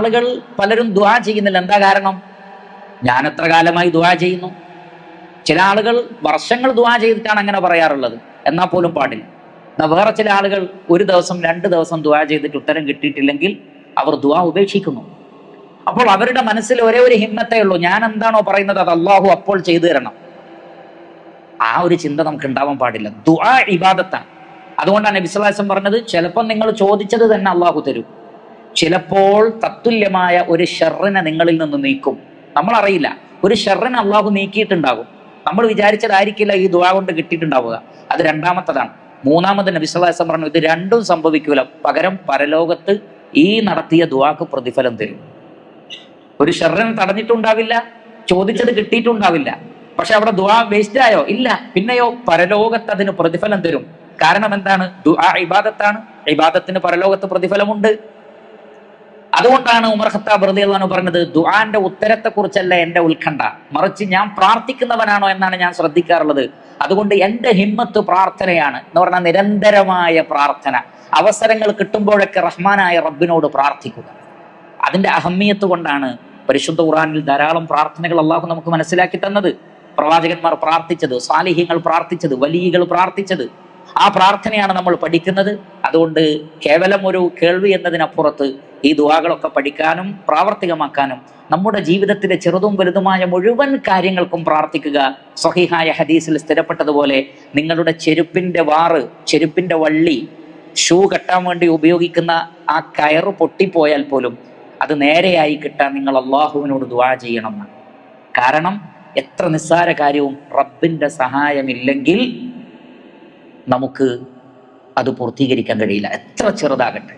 ആളുകൾ പലരും ദുആ ചെയ്യുന്നില്ല. എന്താ കാരണം? ഞാൻ എത്ര കാലമായി ദുആ ചെയ്യുന്നു. ചില ആളുകൾ വർഷങ്ങൾ ദുആ ചെയ്തിട്ടാണ് അങ്ങനെ പറയാറുള്ളത്, എന്നാൽ പോലും പാടില്ല. എന്നാൽ വേറെ ചില ആളുകൾ ഒരു ദിവസം 2 ദിവസം ദുആ ചെയ്തിട്ട് ഉത്തരം കിട്ടിയിട്ടില്ലെങ്കിൽ അവർ ദുആ ഉപേക്ഷിക്കുന്നു. അപ്പോൾ അവരുടെ മനസ്സിൽ ഒരേ ഒരു ഹിമ്മത്തേ ഉള്ളൂ, ഞാൻ എന്താണോ പറയുന്നത് അത് അള്ളാഹു അപ്പോൾ ചെയ്തു തരണം. ആ ഒരു ചിന്ത നമുക്ക് ഉണ്ടാവാൻ പാടില്ല. ദുആ ഇബാദത്താണ്. അതുകൊണ്ടാണ് നബി സല്ലല്ലാഹു അലൈഹി വസല്ലം പറഞ്ഞത്, ചിലപ്പോൾ നിങ്ങൾ ചോദിച്ചത് തന്നെ അള്ളാഹു തരും, ചിലപ്പോൾ തത്തുല്യമായ ഒരു ഷർറിനെ നിങ്ങളിൽ നിന്ന് നീക്കും. നമ്മളറിയില്ല, ഒരു ഷർറിനെ അള്ളാഹു നീക്കിയിട്ടുണ്ടാകും. നമ്മൾ വിചാരിച്ചതായിരിക്കില്ല ഈ ദുആ കൊണ്ട് കിട്ടിയിട്ടുണ്ടാവുക. അത് രണ്ടാമത്തതാണ്. മൂന്നാമത് നബി സല്ലല്ലാഹു അലൈഹി വസല്ലം പറഞ്ഞു, ഇത് രണ്ടും സംഭവിക്കൂല, പകരം പരലോകത്ത് ഈ നടത്തിയ ദുആക്ക് പ്രതിഫലം തരും. ഒരു ഷർറിനെ തടഞ്ഞിട്ടുണ്ടാവില്ല, ചോദിച്ചത് കിട്ടിയിട്ടുണ്ടാവില്ല, പക്ഷെ അവിടെ ദുആ വേസ്റ്റ് ആയോ? ഇല്ല. പിന്നെയോ പരലോകത്ത് അതിന് പ്രതിഫലം തരും. കാരണം എന്താണ്? ദുആ ഇബാദത്താണ്. ഇബാദത്തിന് പരലോകത്ത് പ്രതിഫലമുണ്ട്. അതുകൊണ്ടാണ് ഉമർ ഖത്താബ് റളിയല്ലാഹു അൻഹു പറഞ്ഞത്, ദുആന്റെ ഉത്തരത്തെ കുറിച്ചല്ല എന്റെ ഉത്കണ്ഠ, മറിച്ച് ഞാൻ പ്രാർത്ഥിക്കുന്നവനാണോ എന്നാണ് ഞാൻ ശ്രദ്ധിക്കാറുള്ളത്. അതുകൊണ്ട് എന്റെ ഹിമ്മത്ത് പ്രാർത്ഥനയാണ് എന്ന് പറഞ്ഞാൽ നിരന്തരമായ പ്രാർത്ഥന. അവസരങ്ങൾ കിട്ടുമ്പോഴൊക്കെ റഹ്മാനായ റബ്ബിനോട് പ്രാർത്ഥിക്കുക. അതിന്റെ അഹമ്മിയത്ത് കൊണ്ടാണ് പരിശുദ്ധ ഖുർആനിൽ ധാരാളം പ്രാർത്ഥനകൾ അള്ളാഹു നമുക്ക് മനസ്സിലാക്കി തന്നത്. പ്രവാചകന്മാർ പ്രാർത്ഥിച്ചത്, സാലിഹ്യങ്ങൾ പ്രാർത്ഥിച്ചത്, വലിയകൾ പ്രാർത്ഥിച്ചത്, ആ പ്രാർത്ഥനയാണ് നമ്മൾ പഠിക്കുന്നത്. അതുകൊണ്ട് കേവലം ഒരു കേൾവി എന്നതിനപ്പുറത്ത് ഈ ദുആകളൊക്കെ പഠിക്കാനും പ്രാവർത്തികമാക്കാനും നമ്മുടെ ജീവിതത്തിലെ ചെറുതും വലുതുമായ മുഴുവൻ കാര്യങ്ങൾക്കും പ്രാർത്ഥിക്കുക. സ്വഹീഹായ ഹദീസിൽ സ്ഥിരപ്പെട്ടതുപോലെ നിങ്ങളുടെ ചെരുപ്പിന്റെ വാറ്, ചെരുപ്പിന്റെ വള്ളി, ഷൂ കെട്ടാൻ വേണ്ടി ഉപയോഗിക്കുന്ന ആ കയറ് പൊട്ടിപ്പോയാൽ പോലും അത് നേരെയായി കിട്ടാൻ നിങ്ങൾ അള്ളാഹുവിനോട് ദുആ ചെയ്യണം. കാരണം എത്ര നിസ്സാര കാര്യവും റബ്ബിന്റെ സഹായമില്ലെങ്കിൽ നമുക്ക് അത് പൂർത്തീകരിക്കാൻ കഴിയില്ല, എത്ര ചെറുതാകട്ടെ.